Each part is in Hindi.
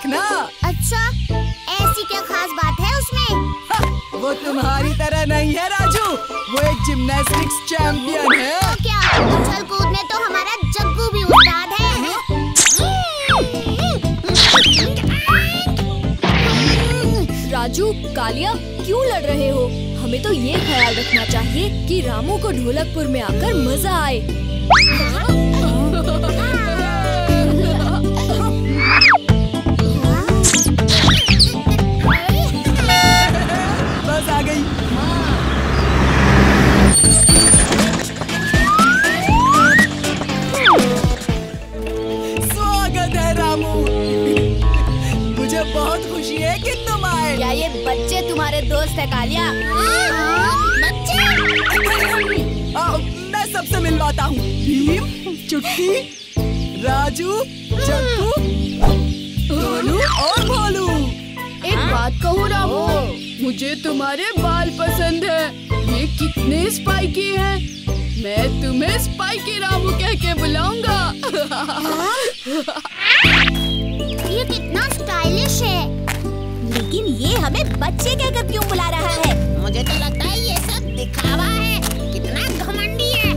रखना। अच्छा, ऐसी क्या खास बात है उसमें? वो तुम्हारी तरह नहीं है राजू, वो एक जिम्नास्टिक्स चैंपियन है। तो क्या उछल कूद में तो हमारा जग्गू भी उस्ताद है। राजू, कालिया, क्यों लड़ रहे हो? हमें तो ये ख्याल रखना चाहिए कि रामू को ढोलकपुर में आकर मजा आए। बस आ गई। स्वागत है रामू। मुझे बहुत खुशी है कि तुम आए। क्या ये बच्चे तुम्हारे दोस्त है कालिया? बच्चे? मैं सबसे मिलवाता हूँ। भीम, चुटकी, राजू, जग्गू, गोलू और भोलू। एक बात कहूँ रामू, मुझे तुम्हारे बाल पसंद है। ये कितने स्पाइकी हैं। मैं तुम्हें स्पाइकी रामू कह के बुलाऊंगा। ये कितना स्टाइलिश है। लेकिन ये हमें बच्चे कहकर क्यों बुला रहा है? मुझे तो लगता है ये सब दिखावा है। कितना घमंडी है।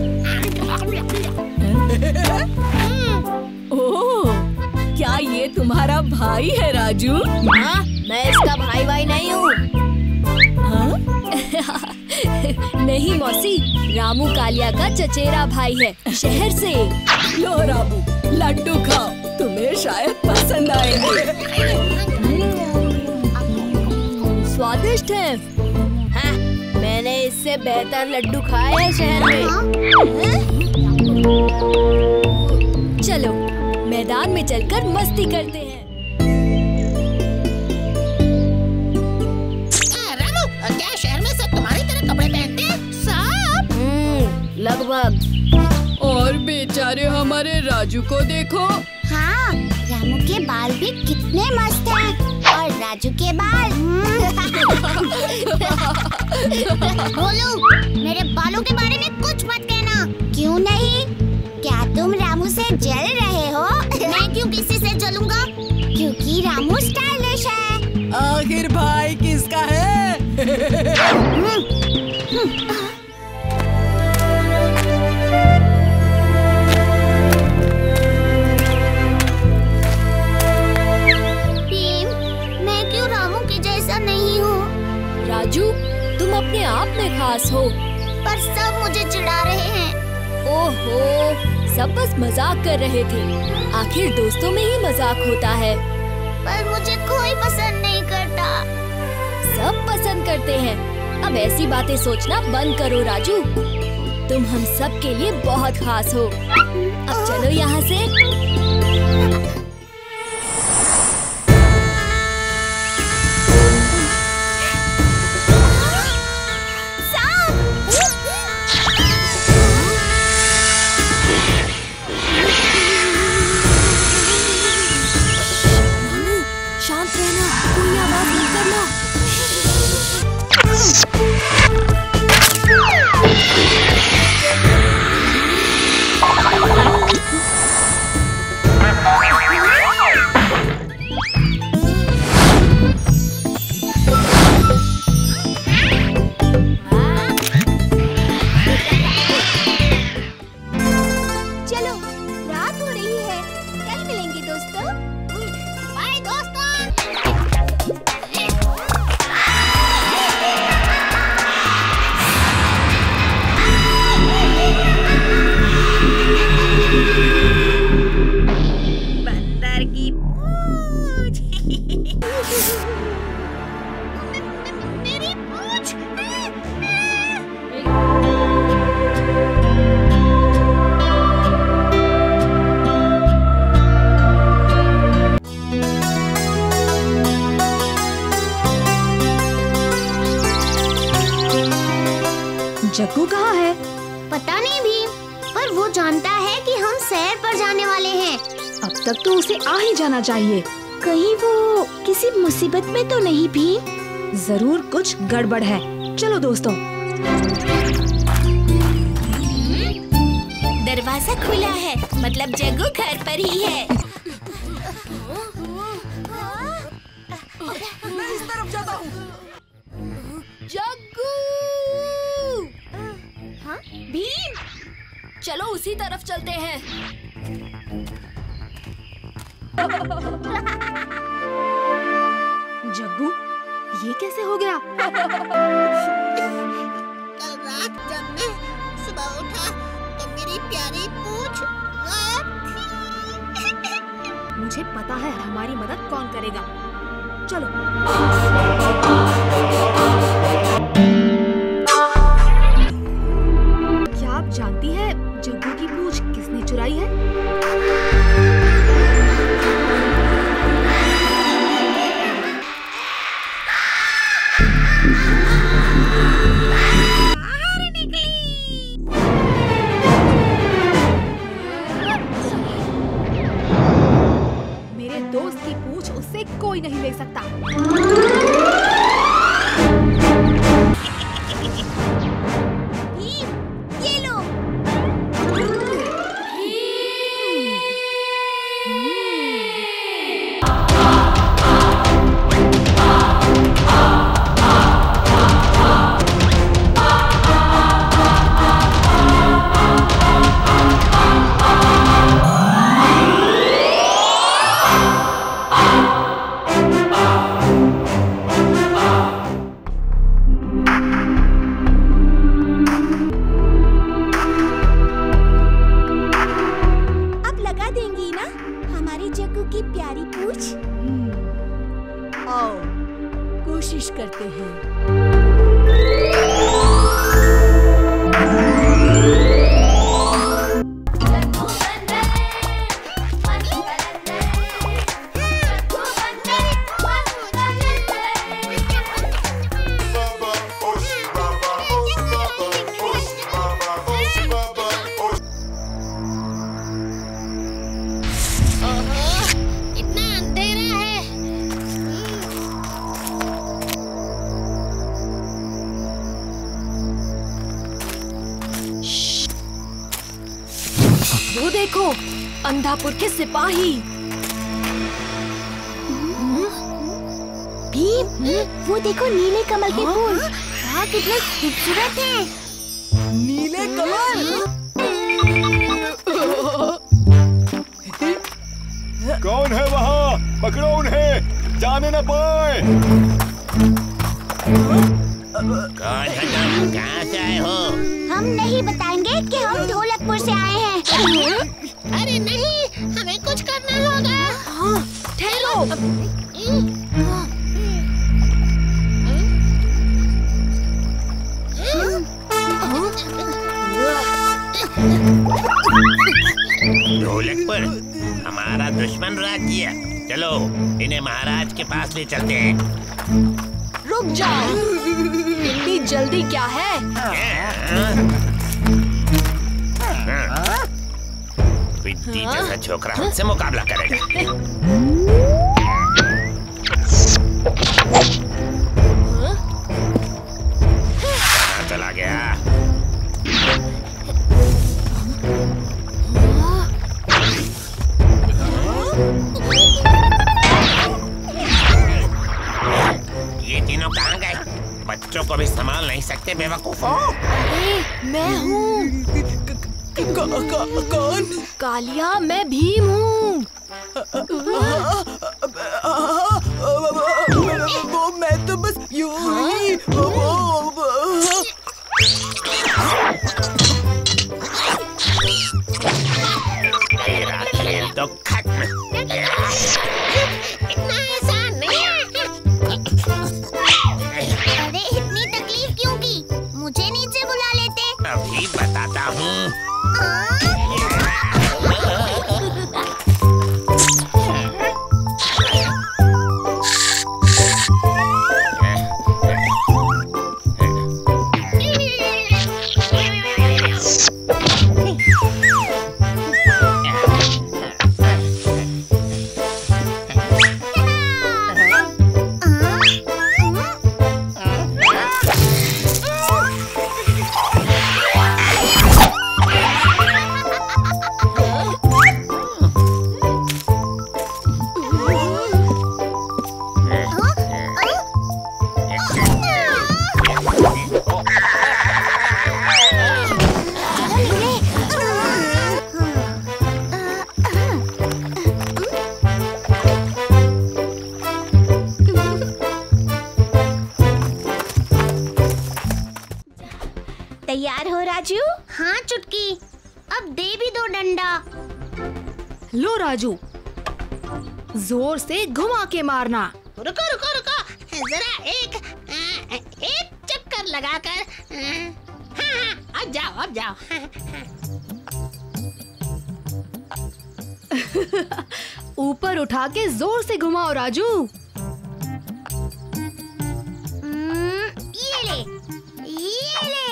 ओह, क्या ये तुम्हारा भाई है राजू? हाँ, मैं इसका भाई नहीं हूँ। नहीं मौसी, रामू कालिया का चचेरा भाई है, शहर से। लो रामू, लड्डू खाओ, तुम्हें शायद पसंद आएंगे। स्वादिष्ट है। हाँ, मैंने इससे बेहतर लड्डू खाए हैं शहर में। चलो मैदान में चलकर मस्ती करते हैं। रामू, क्या शहर में सब तुम्हारी तरह कपड़े पहनते हैं? सब? लगभग। और बेचारे हमारे राजू को देखो। हाँ, रामू के बाल भी कितने मस्त हैं। और राजू के बाल। बोलू, मेरे बालों के बारे में कुछ मत कहना। क्यों नहीं? क्या तुम रामू से जल रहे हो? मैं क्यों किसी से जलूंगा? क्योंकि रामू स्टाइलिश है। आखिर भाई किसका है? भीम, मैं क्यों रामू के जैसा नहीं हूँ? राजू, तुम अपने आप में खास हो। पर सब मुझे चिढ़ा रहे हैं। ओहो, सब बस मजाक कर रहे थे। आखिर दोस्तों में ही मजाक होता है। पर मुझे कोई पसंद नहीं करता। सब पसंद करते हैं। अब ऐसी बातें सोचना बंद करो राजू। तुम हम सब के लिए बहुत खास हो। अब चलो यहाँ से। शांत रहना, कोई आवाज मत करना। चलो, रात हो रही है। कल मिलेंगे दोस्तों। बाय दोस्तों। बंदर की पूंछ। मेरी पूंछ। जग्गू कहाँ है? पता नहीं भीम, पर वो जानता है कि हम सैर पर जाने वाले हैं। अब तक तो उसे आ ही जाना चाहिए। कहीं वो किसी मुसीबत में तो नहीं भीम? जरूर कुछ गड़बड़ है। चलो दोस्तों। दरवाजा खुला है, मतलब जग्गू घर पर ही है। चलो उसी तरफ चलते हैं। जग्गू, ये कैसे हो गया? कल रात जब मैं सुबह उठा तो मेरी प्यारी पूंछ गायब थी। मुझे पता है हमारी मदद कौन करेगा। चलो। क्या आप जानती है जग्गू की पूंछ किसने चुराई है? मेरे दोस्त की पूंछ उससे कोई नहीं ले सकता। ये लो। अब लगा देंगी ना हमारी जग्गू की प्यारी पूंछ? आओ कोशिश करते हैं। इतना अंधेरा है। वो देखो, अंधापुर के सिपाही। भीम, वो देखो नीले कमल के फूल। हाँ, कितने खूबसूरत हैं। नीले कमल। कौन है वहाँ? पकड़ो उन्हें, जाने न पाए। कौन है तुम? कहाँ से आए हो? हम नहीं बताएंगे कि हम ढोलकपुर से आए हैं। अरे नहीं, हमें कुछ करना होगा। हाँ, ठहरो। ढोलकपुर हमारा दुश्मन राज्य। चलो इन्हें महाराज के पास ले चलते हैं। रुक जाओ, इतनी जल्दी क्या है? विद्दी जैसा छोकरा हमसे मुकाबला करेगा। कहाँ चला गया? ये तीनों कहाँ गए? बच्चों को भी संभाल नहीं सकते बेवकूफों। मैं हूँ। कौन? कालिया, मैं भीम हूँ। वो मैं तो बस यूं ही। तेरा खेल तो खत्म। इतना आसान नहीं है। अरे इतनी तकलीफ क्यों की? मुझे नीचे बुला लेते। अभी बताता हूँ। तैयार हो राजू? हाँ चुटकी, अब दे भी दो डंडा। लो राजू, जोर से घुमा के मारना। रुको रुको रुको, जरा एक चक्कर लगाकर। हाँ, अब जाओ अब जाओ। ऊपर उठा के जोर से घुमाओ राजू। ये ले, ये ले।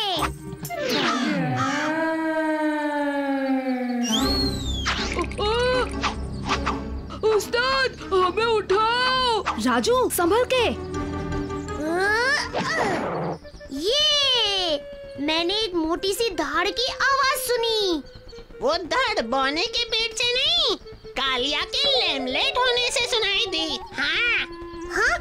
उस्ताद, हमें उठाओ। राजू संभल के। ये मैंने एक मोटी सी धाड़ की आवाज सुनी। वो धड़ बौने के पेट से नहीं, कालिया के लेमलेट होने से सुनाई दी। हाँ हाँ?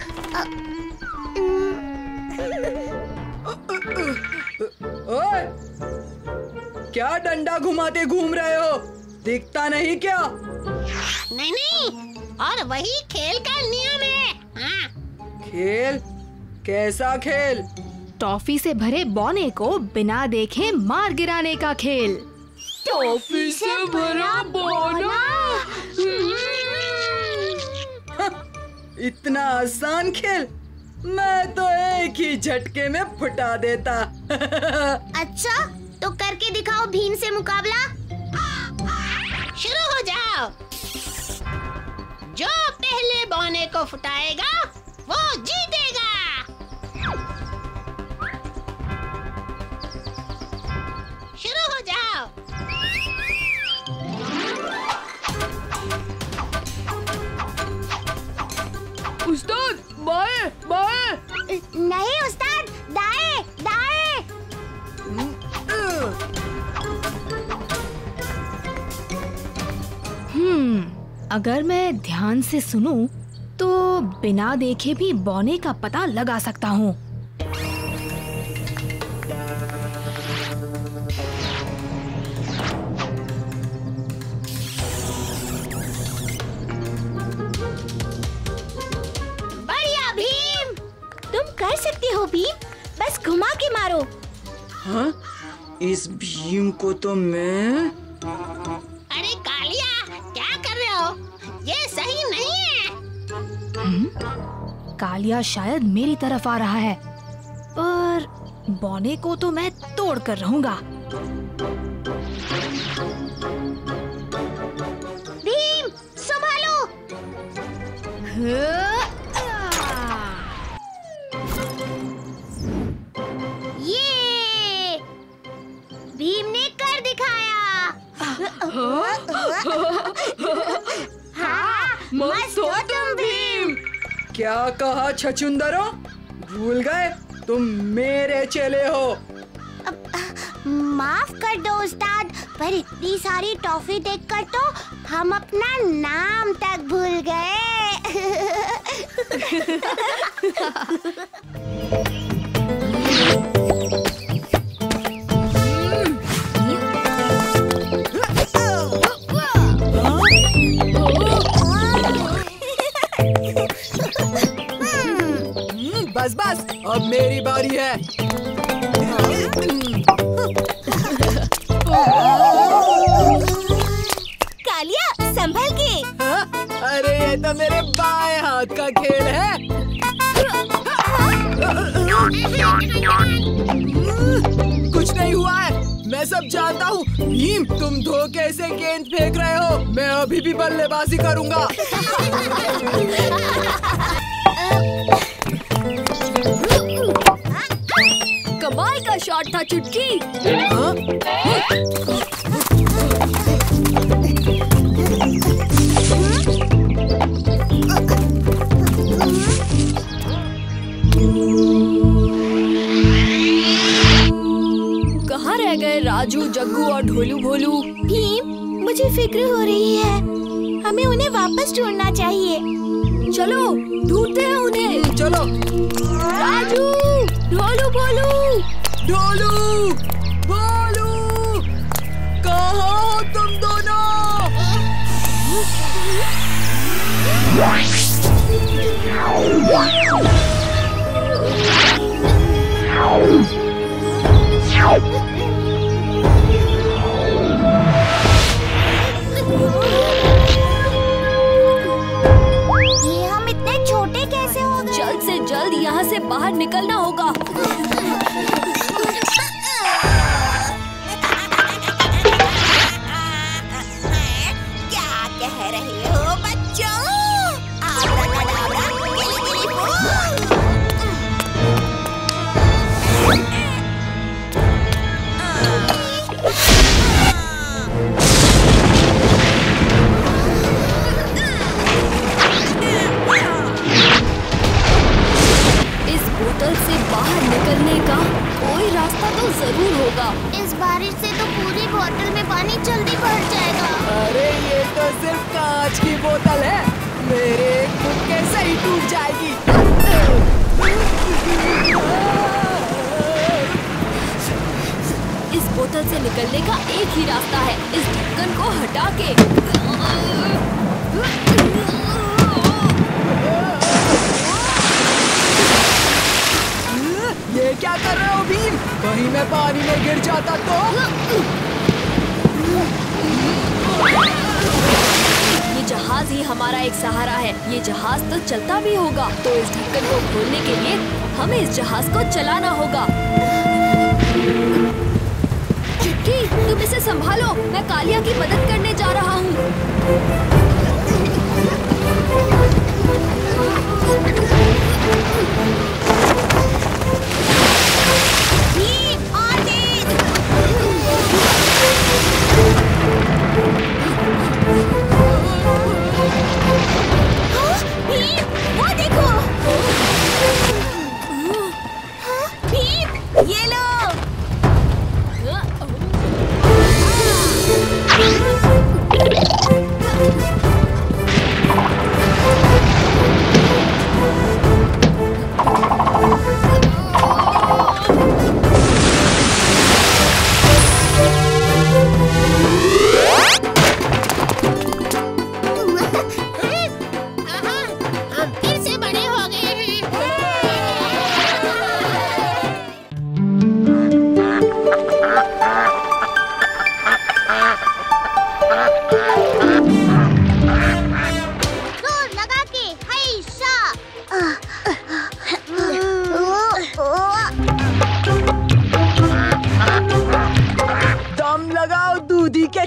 ओए, क्या डंडा घुमाते घूम रहे हो? दिखता नहीं क्या? नहीं नहीं, और वही खेल का नियम है। हाँ। खेल? कैसा खेल? टॉफी से भरे बौने को बिना देखे मार गिराने का खेल। टॉफी से भरा बौना। इतना आसान खेल? मैं तो एक ही झटके में फुटा देता। अच्छा, तो करके दिखाओ भीम से मुकाबला। शुरू हो जाओ। जो पहले बौने को फुटाएगा वो जीतेगा। शुरू हो जाओ। उस्ताद, बाएं बाएं। नहीं उस्ताद, दाएं दाएं। अगर मैं ध्यान से सुनूं, तो बिना देखे भी बौने का पता लगा सकता हूँ। बढ़िया भीम, तुम कर सकते हो भीम, बस घुमा के मारो। हाँ? इस भीम को तो मैं... अरे कालिया, क्या कर रहे हो? ये सही नहीं है। कालिया शायद मेरी तरफ आ रहा है, पर बौने को तो मैं तोड़ कर रहूंगा। भीम, संभालो। ये भीम ने कर दिखाया। हाँ, मस्त हो तुम भीम। क्या कहा छछुंदरो? भूल गए तुम मेरे चेले हो। माफ कर दो उस्ताद, पर इतनी सारी टॉफी देखकर तो हम अपना नाम तक भूल गए। बस बस, अब मेरी बारी है। कालिया, संभल के। हाँ? अरे ये तो मेरे बाएं हाथ का खेल है। कुछ नहीं हुआ है, मैं सब जानता हूँ। भीम, तुम धोखे से गेंद फेंक रहे हो। मैं अभी भी बल्लेबाजी करूँगा। कमाल का शॉट था चुटकी। हाँ? कहाँ रह गए राजू, जग्गू और ढोलू भोलू? भीम, मुझे फिक्र हो रही है। हमें उन्हें वापस ढूंढना चाहिए। चलो ढूंढते हैं उन्हें। चलो। राजू, ढोलू भोलू। ढोलू, भोलू, कहाँ हो तुम दोनों? बाहर निकलना होगा। क्या कह रहे हो बच्चों? आब्राकाडाब्रा, गिली गिली बू। इस बोतल से बाहर निकलने का कोई रास्ता तो जरूर होगा। इस बारिश से तो पूरी बोतल में पानी जल्दी भर जाएगा। अरे ये तो सिर्फ कांच की बोतल है, मेरे खुद कैसे ही टूट जाएगी। इस बोतल से निकलने का एक ही रास्ता है, इस ढक्कन को हटा के। ये क्या कर रहे हो भीम? कहीं मैं पानी में गिर जाता तो? ये जहाज ही हमारा एक सहारा है। ये जहाज तो चलता भी होगा, तो इस ढक्कन को खोलने के लिए हमें इस जहाज को चलाना होगा। चुटकी, तुम इसे संभालो, मैं कालिया की मदद करने जा रहा हूँ। ये लो।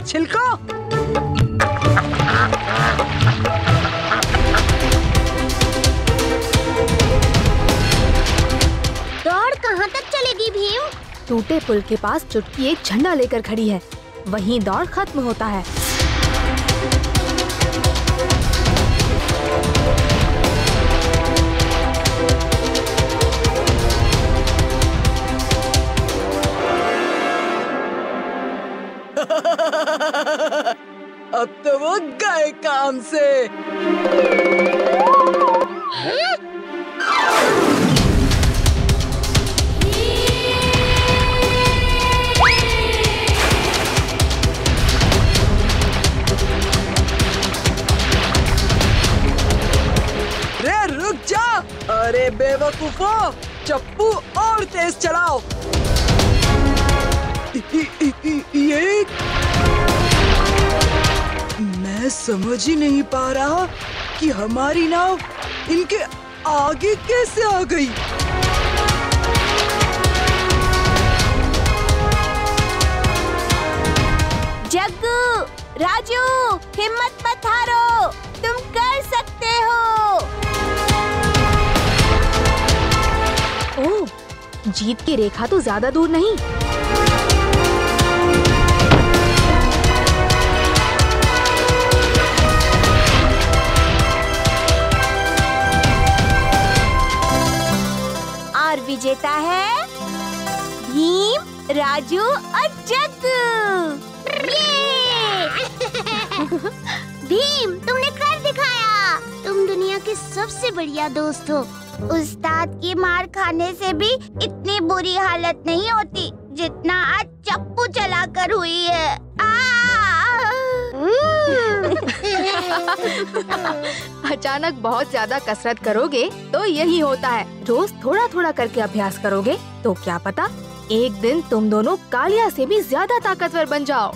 छिलको। दौड़ कहाँ तक चलेगी भीम? टूटे पुल के पास चुटकी एक झंडा लेकर खड़ी है, वहीं दौड़ खत्म होता है। अब तो वो गए काम से। रे रुक जा, अरे बेवकूफो, चप्पू और तेज चलाओ। ये मैं समझ ही नहीं पा रहा कि हमारी नाव इनके आगे कैसे आ गई। जग्गू, राजू, हिम्मत मत हारो, तुम कर सकते हो। ओह, जीत की रेखा तो ज्यादा दूर नहीं। और विजेता है भीम, राजू और जग्गू। भीम, तुमने कर दिखाया, तुम दुनिया के सबसे बढ़िया दोस्त हो। उस्ताद की मार खाने से भी इतनी बुरी हालत नहीं होती जितना आज चप्पू चलाकर हुई है। अचानक बहुत ज्यादा कसरत करोगे तो यही होता है। रोज थोड़ा थोड़ा करके अभ्यास करोगे तो क्या पता एक दिन तुम दोनों कालिया से भी ज्यादा ताकतवर बन जाओ।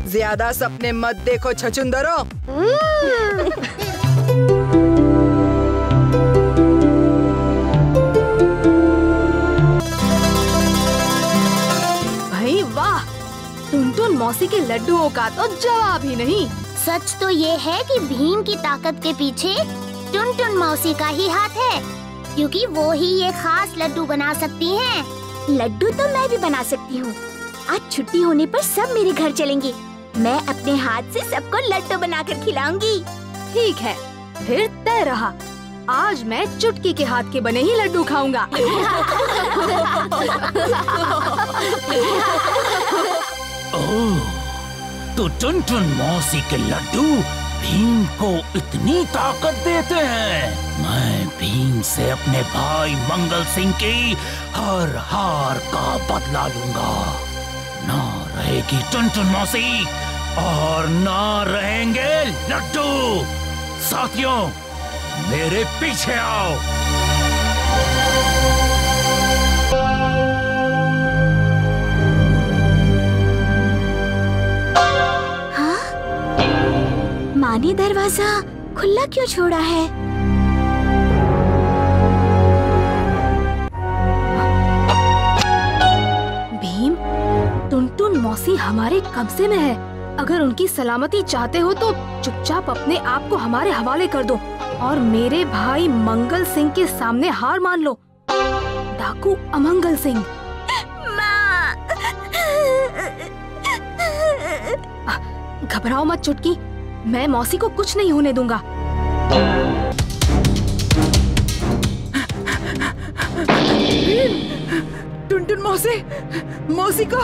ज्यादा सपने मत देखो छछुंदरो। मौसी के लड्डुओं का तो जवाब ही नहीं। सच तो ये है कि भीम की ताकत के पीछे टुनटुन मौसी का ही हाथ है, क्योंकि वो ही ये खास लड्डू बना सकती हैं। लड्डू तो मैं भी बना सकती हूँ। आज छुट्टी होने पर सब मेरे घर चलेंगे। मैं अपने हाथ से सबको लड्डू बनाकर खिलाऊंगी। ठीक है, फिर तय रहा। आज मैं चुटकी के हाथ के बने ही लड्डू खाऊंगा। ओह, तो टुनटुन मौसी के लड्डू भीम को इतनी ताकत देते हैं। मैं भीम से अपने भाई मंगल सिंह की हर हार का बदला लूंगा। ना रहेगी टुनटुन मौसी और ना रहेंगे लड्डू। साथियों, मेरे पीछे आओ। माँ ने दरवाजा खुला क्यों छोड़ा है? भीम, टुनटुन मौसी हमारे कब्जे में है। अगर उनकी सलामती चाहते हो तो चुपचाप अपने आप को हमारे हवाले कर दो और मेरे भाई मंगल सिंह के सामने हार मान लो। डाकू अमंगल सिंह। घबराओ मत चुटकी, मैं मौसी को कुछ नहीं होने दूंगा। टुनटुन मौसी, मौसी को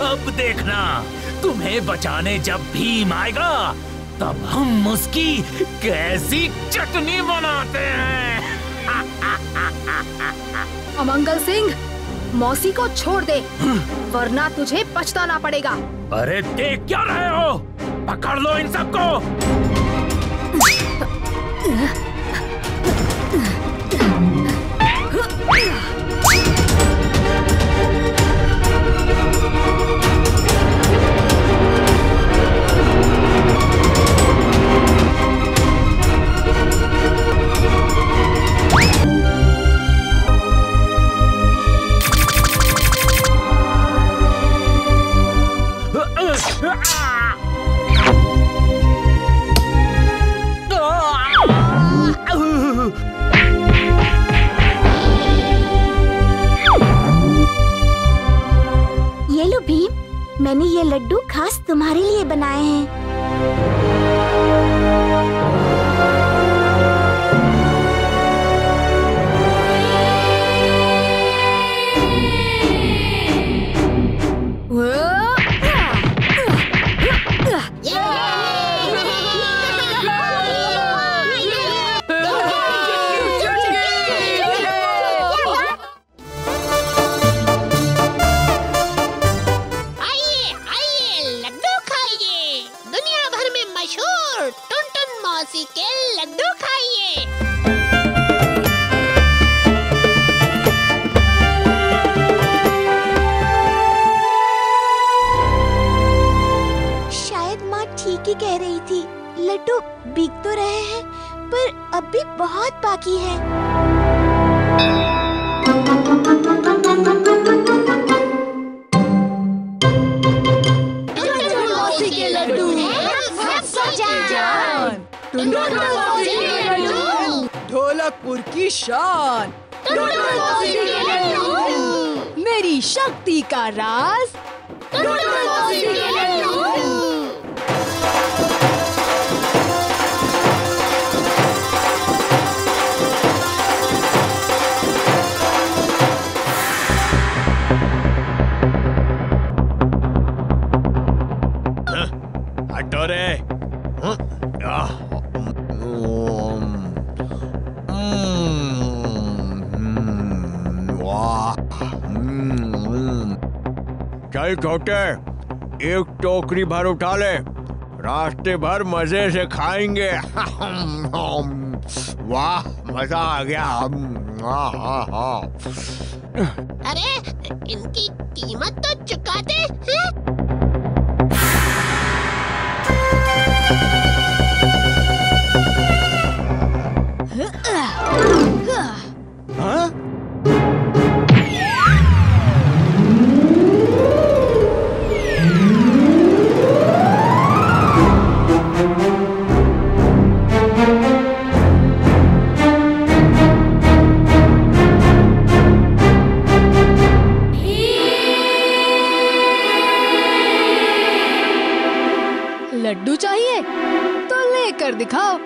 अब देखना, तुम्हें बचाने जब भीम आएगा तब हम उसकी कैसी चटनी बनाते हैं। अमंगल सिंह, मौसी को छोड़ दे, वरना तुझे पछताना पड़ेगा। अरे देख क्या रहे हो? पकड़ लो इन सबको। ये लो भीम, मैंने ये लड्डू खास तुम्हारे लिए बनाए हैं। कह रही थी, लड्डू बिक तो रहे हैं पर अब भी बहुत बाकी है। ढोलकपुर की शान, मेरी शक्ति का राज। हटो रे। चल छोटे, एक टोकरी भर उठा ले, रास्ते भर मजे से खाएंगे। वाह, मजा आ गया। अरे इनकी कीमत तो चुका दे। लड्डू चाहिए तो लेकर दिखाओ।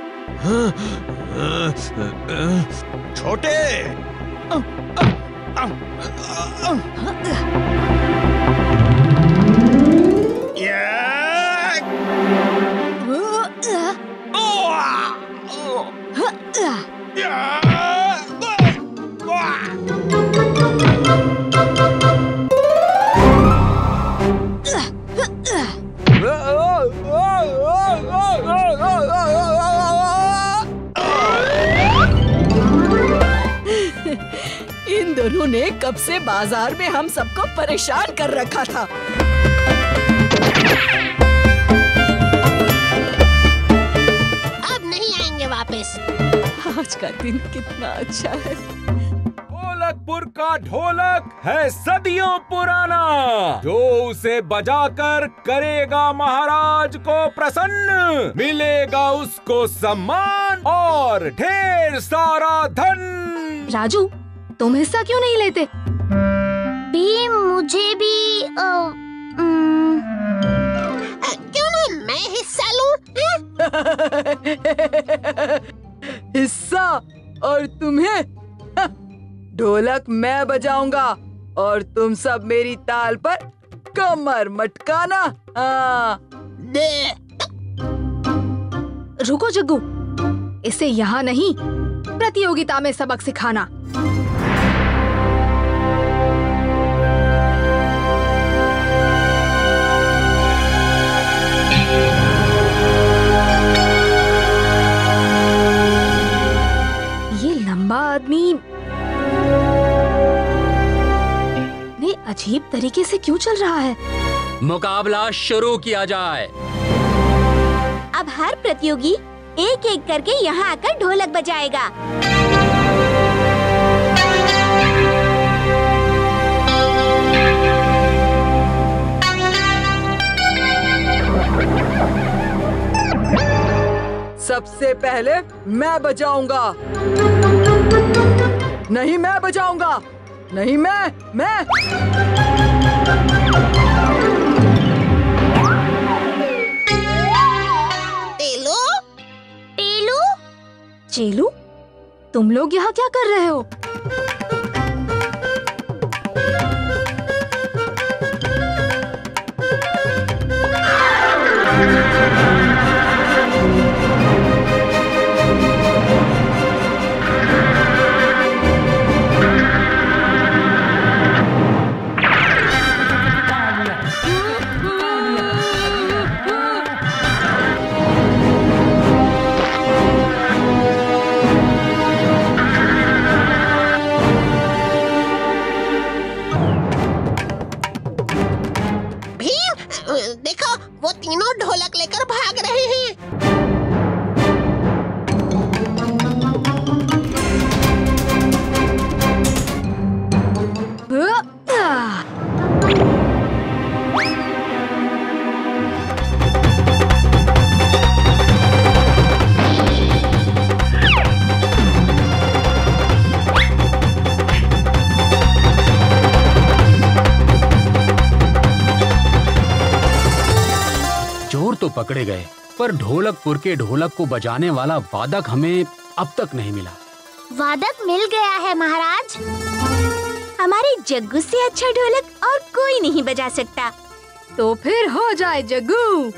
छोटे इन दोनों ने कब से बाजार में हम सबको परेशान कर रखा था। अब नहीं आएंगे वापस। आज का दिन कितना अच्छा है। ढोलकपुर का ढोलक है सदियों पुराना, जो उसे बजाकर करेगा महाराज को प्रसन्न, मिलेगा उसको सम्मान और ढेर सारा धन। राजू, तुम हिस्सा क्यों नहीं लेते? भीम, मुझे भी क्यों ना मैं हिस्सा लूं? हिस्सा? और तुम्हें? ढोलक मैं बजाऊंगा और तुम सब मेरी ताल पर कमर मटकाना। रुको जग्गू, इसे यहाँ नहीं, प्रतियोगिता में सबक सिखाना। ये लंबा आदमी ने अजीब तरीके से क्यों चल रहा है? मुकाबला शुरू किया जाए। अब हर प्रतियोगी एक एक करके यहाँ आकर ढोलक बजाएगा। सबसे पहले मैं बजाऊंगा। नहीं, मैं बजाऊंगा। नहीं, मैं टेलू, टेलू, चेलू, तुम लोग यहाँ क्या कर रहे हो? देखो वो तीनों ढोलक लेकर भाग रहे हैं। तो पकड़े गए, पर ढोलकपुर के ढोलक को बजाने वाला वादक हमें अब तक नहीं मिला। वादक मिल गया है महाराज। हमारे जग्गू से अच्छा ढोलक और कोई नहीं बजा सकता। तो फिर हो जाए जग्गू।